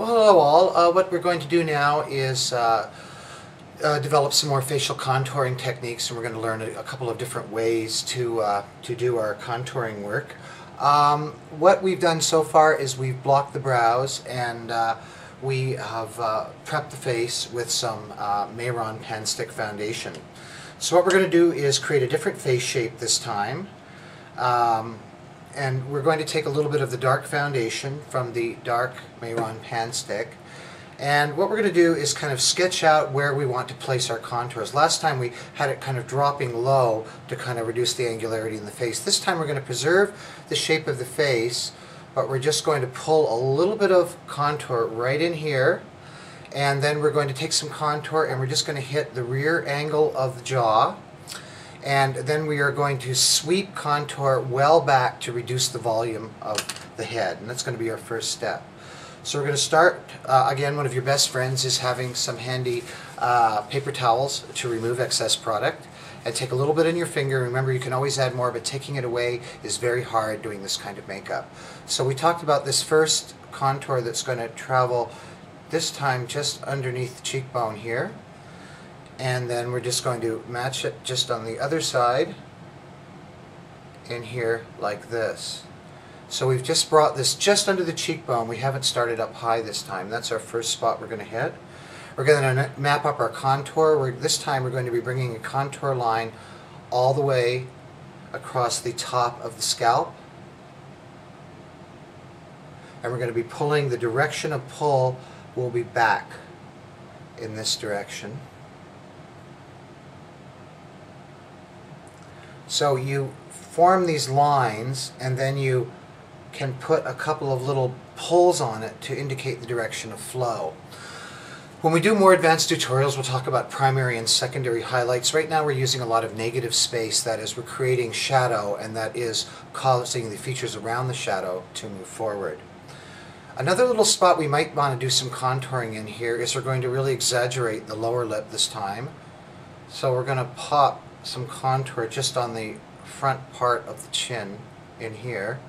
Well, hello all. What we're going to do now is develop some more facial contouring techniques, and we're going to learn a couple of different ways to do our contouring work. What we've done so far is we've blocked the brows, and we have prepped the face with some Mayron Pen Stick foundation. So what we're going to do is create a different face shape this time. And we're going to take a little bit of the dark foundation from the dark Mayron Pan Stick, and what we're going to do is kind of sketch out where we want to place our contours. Last time we had it kind of dropping low to kind of reduce the angularity in the face. This time we're going to preserve the shape of the face, but we're just going to pull a little bit of contour right in here, and then we're going to take some contour and we're just going to hit the rear angle of the jaw. And then we are going to sweep contour well back to reduce the volume of the head, and that's going to be our first step. So we're going to start, again, one of your best friends is having some handy paper towels to remove excess product, and take a little bit in your finger. Remember, you can always add more, but taking it away is very hard doing this kind of makeup. So we talked about this first contour that's going to travel this time just underneath the cheekbone here. And then we're just going to match it just on the other side in here like this. So we've just brought this just under the cheekbone. We haven't started up high this time. That's our first spot we're going to hit. We're going to map up our contour. This time we're going to be bringing a contour line all the way across the top of the scalp. And we're going to be pulling, the direction of pull will be back in this direction. So you form these lines, and then you can put a couple of little pulls on it to indicate the direction of flow. When we do more advanced tutorials, we'll talk about primary and secondary highlights. Right now we're using a lot of negative space, that is, we're creating shadow, and that is causing the features around the shadow to move forward. Another little spot we might want to do some contouring in here is we're going to really exaggerate the lower lip this time. So we're going to pop some contour just on the front part of the chin in here,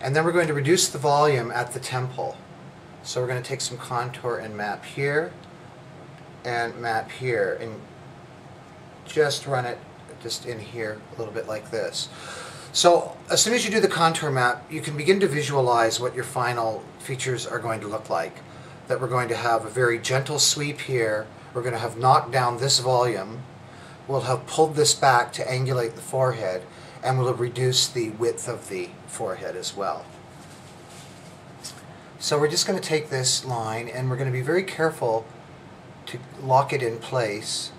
and then we're going to reduce the volume at the temple. So we're going to take some contour and map here and map here, and just run it just in here a little bit like this. So as soon as you do the contour map, you can begin to visualize what your final features are going to look like. That we're going to have a very gentle sweep here, we're going to have knocked down this volume, we'll have pulled this back to angulate the forehead, and we'll have reduced the width of the forehead as well. So we're just going to take this line, and we're going to be very careful to lock it in place.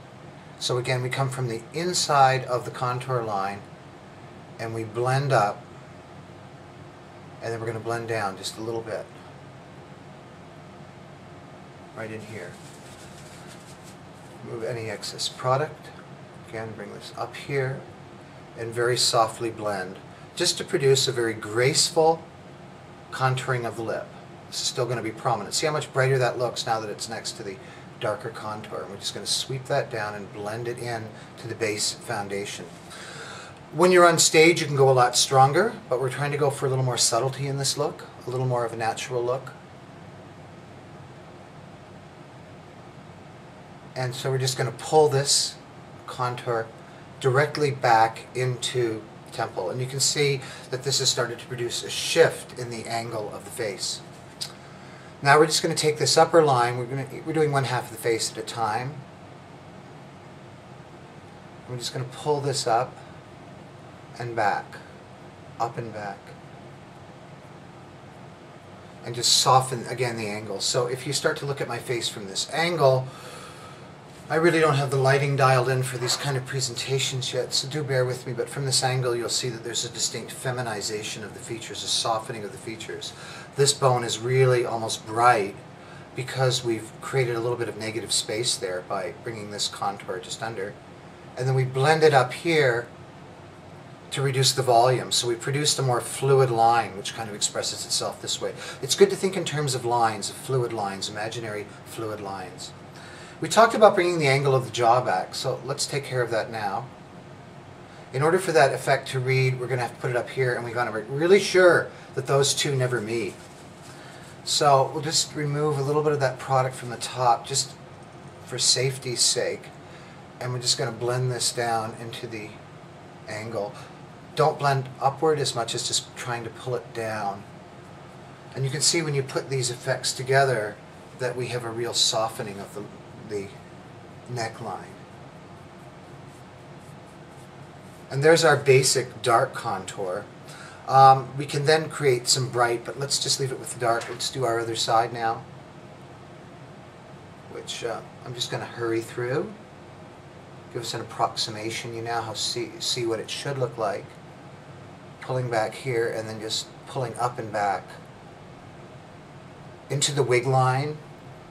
So again, we come from the inside of the contour line, and we blend up, and then we're going to blend down just a little bit. Right in here. Remove any excess product. Again, bring this up here and very softly blend, just to produce a very graceful contouring of the lip. This is still going to be prominent. See how much brighter that looks now that it's next to the darker contour. And we're just going to sweep that down and blend it in to the base foundation. When you're on stage, you can go a lot stronger, but we're trying to go for a little more subtlety in this look, a little more of a natural look. And so we're just going to pull this contour directly back into the temple, and you can see that this has started to produce a shift in the angle of the face. Now we're just going to take this upper line, we're doing one half of the face at a time. We're just going to pull this up and back, up and back, and just soften again the angle. So if you start to look at my face from this angle, I really don't have the lighting dialed in for these kind of presentations yet, so do bear with me, but from this angle you'll see that there's a distinct feminization of the features, a softening of the features. This bone is really almost bright because we've created a little bit of negative space there by bringing this contour just under. And then we blend it up here to reduce the volume, so we produced a more fluid line which kind of expresses itself this way. It's good to think in terms of lines, of fluid lines, imaginary fluid lines. We talked about bringing the angle of the jaw back, so let's take care of that now. In order for that effect to read, we're going to have to put it up here, and we want to be really sure that those two never meet. So we'll just remove a little bit of that product from the top just for safety's sake, and we're just going to blend this down into the angle. Don't blend upward as much as just trying to pull it down. And you can see when you put these effects together that we have a real softening of the neckline. And there's our basic dark contour. We can then create some bright, but let's just leave it with the dark. Let's do our other side now, which I'm just going to hurry through. Give us an approximation. You now see what it should look like. Pulling back here and then just pulling up and back. Into the wig line.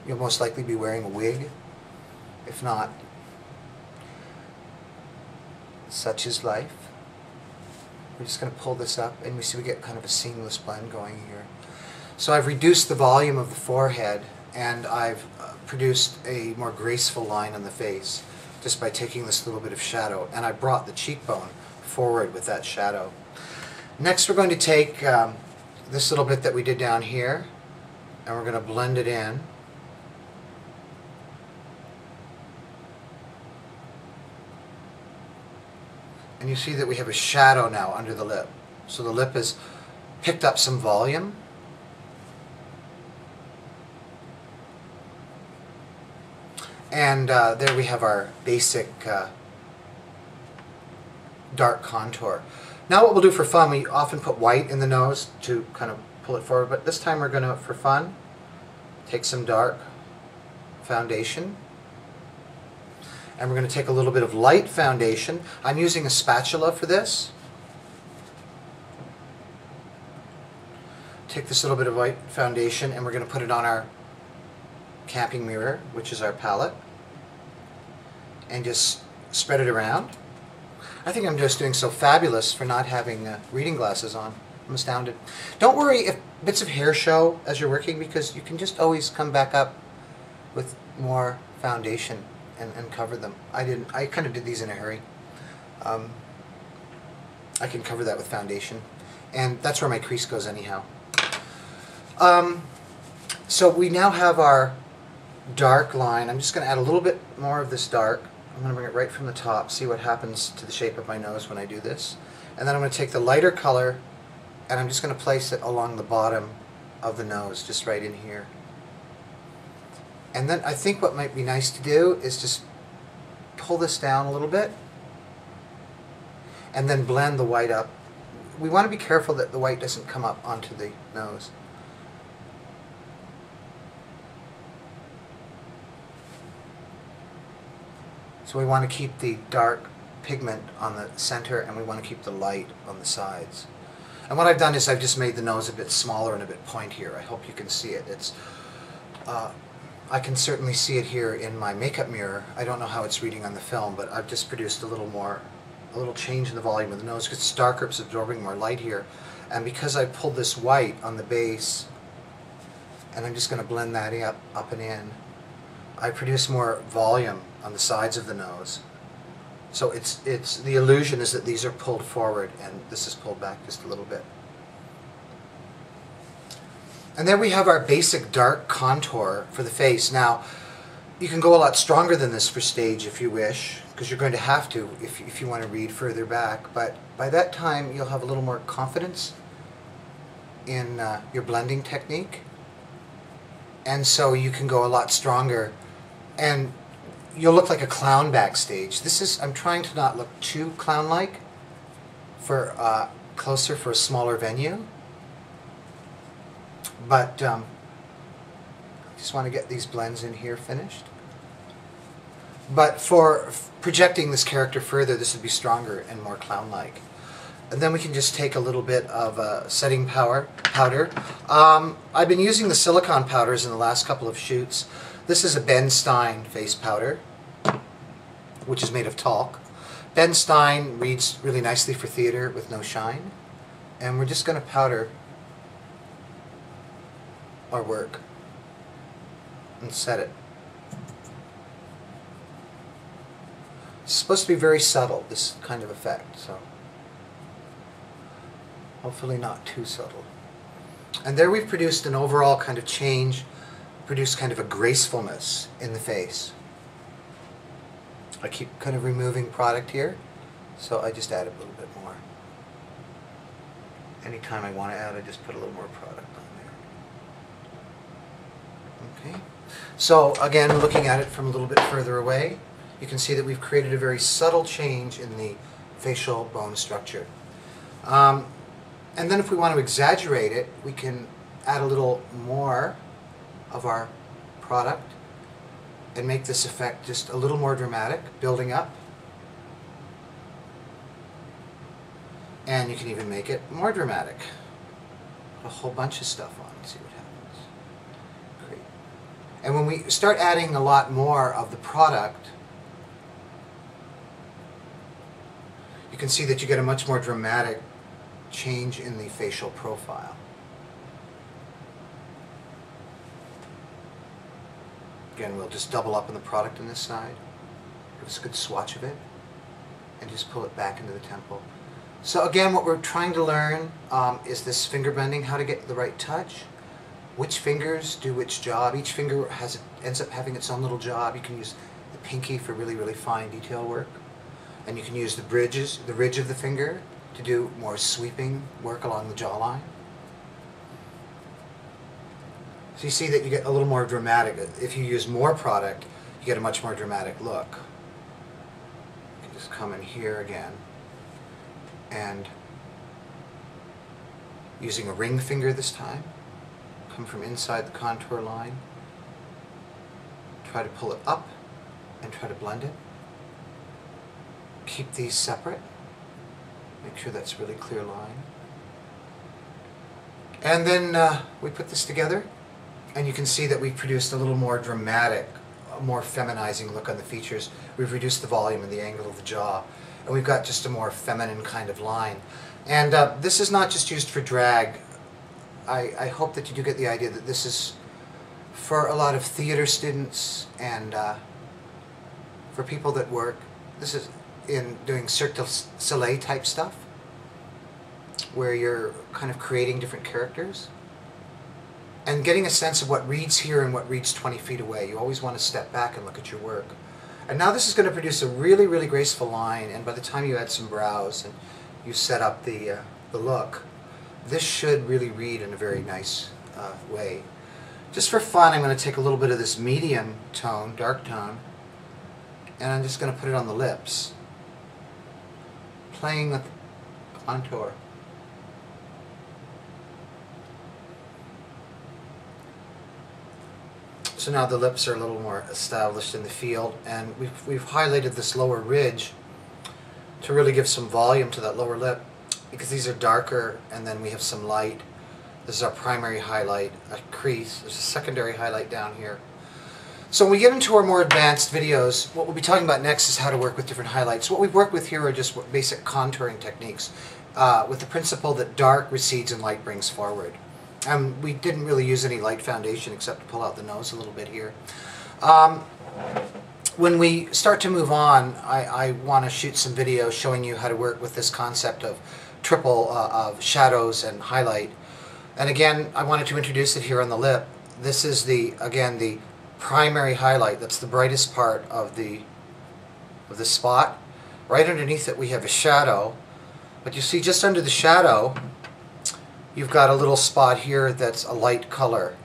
You'll most likely be wearing a wig. If not, such is life. We're just going to pull this up and we see we get kind of a seamless blend going here. So I've reduced the volume of the forehead and I've produced a more graceful line on the face just by taking this little bit of shadow, and I brought the cheekbone forward with that shadow. Next we're going to take this little bit that we did down here and we're going to blend it in. And you see that we have a shadow now under the lip. So the lip has picked up some volume. And there we have our basic dark contour. Now what we'll do for fun, we often put white in the nose to kind of pull it forward, but this time we're going to, for fun, take some dark foundation. And we're going to take a little bit of light foundation. I'm using a spatula for this. Take this little bit of white foundation and we're going to put it on our camping mirror, which is our palette, and just spread it around. I think I'm just doing so fabulous for not having reading glasses on. I'm astounded. Don't worry if bits of hair show as you're working, because you can just always come back up with more foundation and cover them. I kind of did these in a hurry. I can cover that with foundation, and that's where my crease goes anyhow. So we now have our dark line. I'm just going to add a little bit more of this dark. I'm going to bring it right from the top, see what happens to the shape of my nose when I do this. And then I'm going to take the lighter color and I'm just going to place it along the bottom of the nose, just right in here. And then I think what might be nice to do is just pull this down a little bit and then blend the white up. We want to be careful that the white doesn't come up onto the nose. So we want to keep the dark pigment on the center and we want to keep the light on the sides. And what I've done is I've just made the nose a bit smaller and a bit pointier. I hope you can see it. It's I can certainly see it here in my makeup mirror. I don't know how it's reading on the film, but I've just produced a little change in the volume of the nose because it's darker, it's absorbing more light here. And because I pulled this white on the base, and I'm just going to blend that up and in, I produce more volume on the sides of the nose. So it's the illusion is that these are pulled forward and this is pulled back just a little bit. And then we have our basic dark contour for the face. Now, you can go a lot stronger than this for stage if you wish, because you're going to have to if you want to read further back. But by that time, you'll have a little more confidence in your blending technique. And so you can go a lot stronger. And you'll look like a clown backstage. I'm trying to not look too clown-like, for closer for a smaller venue. But I just want to get these blends in here finished. But for projecting this character further, this would be stronger and more clown-like. And then we can just take a little bit of setting powder. I've been using the silicone powders in the last couple of shoots. This is a Ben Stein face powder, which is made of talc. Ben Stein reads really nicely for theater with no shine. And we're just going to powder our work and set it. It's supposed to be very subtle, this kind of effect, so hopefully not too subtle. And there we've produced an overall kind of change, produced kind of a gracefulness in the face. I keep kind of removing product here, so I just add a little bit more. Anytime I want to add, I just put a little more product on there. Okay. So again, looking at it from a little bit further away, you can see that we've created a very subtle change in the facial bone structure. And then if we want to exaggerate it, we can add a little more of our product and make this effect just a little more dramatic, building up. And you can even make it more dramatic. Put a whole bunch of stuff on and see what happens. Great. And when we start adding a lot more of the product, you can see that you get a much more dramatic change in the facial profile. Again, we'll just double up on the product on this side, give us a good swatch of it, and just pull it back into the temple. So again, what we're trying to learn is this finger bending, how to get the right touch, which fingers do which job. Each finger ends up having its own little job. You can use the pinky for really, really fine detail work, and you can use the ridge of the finger to do more sweeping work along the jawline. So you see that you get a little more dramatic. If you use more product, you get a much more dramatic look. You can just come in here again, and using a ring finger this time, come from inside the contour line, try to pull it up and try to blend it. Keep these separate. Make sure that's a really clear line. And then we put this together, and you can see that we've produced a little more dramatic, more feminizing look on the features. We've reduced the volume and the angle of the jaw, and we've got just a more feminine kind of line. And this is not just used for drag. I hope that you do get the idea that this is for a lot of theater students and for people that work. This is in doing Cirque du Soleil type stuff, where you're kind of creating different characters and getting a sense of what reads here and what reads 20 feet away. You always want to step back and look at your work. And now this is going to produce a really, really graceful line, and by the time you add some brows and you set up the look, this should really read in a very nice way. Just for fun, I'm going to take a little bit of this medium tone, dark tone, and I'm just going to put it on the lips, playing with contour. So now the lips are a little more established in the field, and we've highlighted this lower ridge to really give some volume to that lower lip, because these are darker, and then we have some light. This is our primary highlight, a crease. There's a secondary highlight down here. So when we get into our more advanced videos, what we'll be talking about next is how to work with different highlights. What we've worked with here are just basic contouring techniques with the principle that dark recedes and light brings forward. We didn't really use any light foundation except to pull out the nose a little bit here. When we start to move on, I want to shoot some videos showing you how to work with this concept of triple of shadows and highlight. And again, I wanted to introduce it here on the lip. This is again the primary highlight. That's the brightest part of the spot. Right underneath it we have a shadow, but you see just under the shadow you've got a little spot here that's a light color.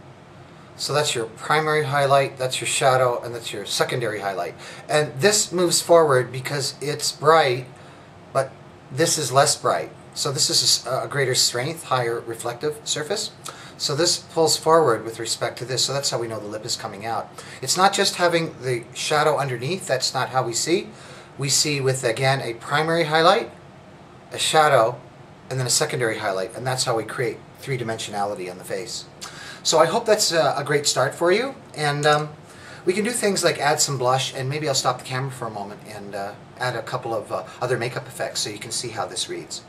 So that's your primary highlight, that's your shadow, and that's your secondary highlight. And this moves forward because it's bright, but this is less bright. So this is a greater strength, higher reflective surface. So this pulls forward with respect to this, so that's how we know the lip is coming out. It's not just having the shadow underneath, that's not how we see. We see with, again, a primary highlight, a shadow, and then a secondary highlight, and that's how we create three-dimensionality on the face. So I hope that's a great start for you, and we can do things like add some blush, and maybe I'll stop the camera for a moment and add a couple of other makeup effects so you can see how this reads.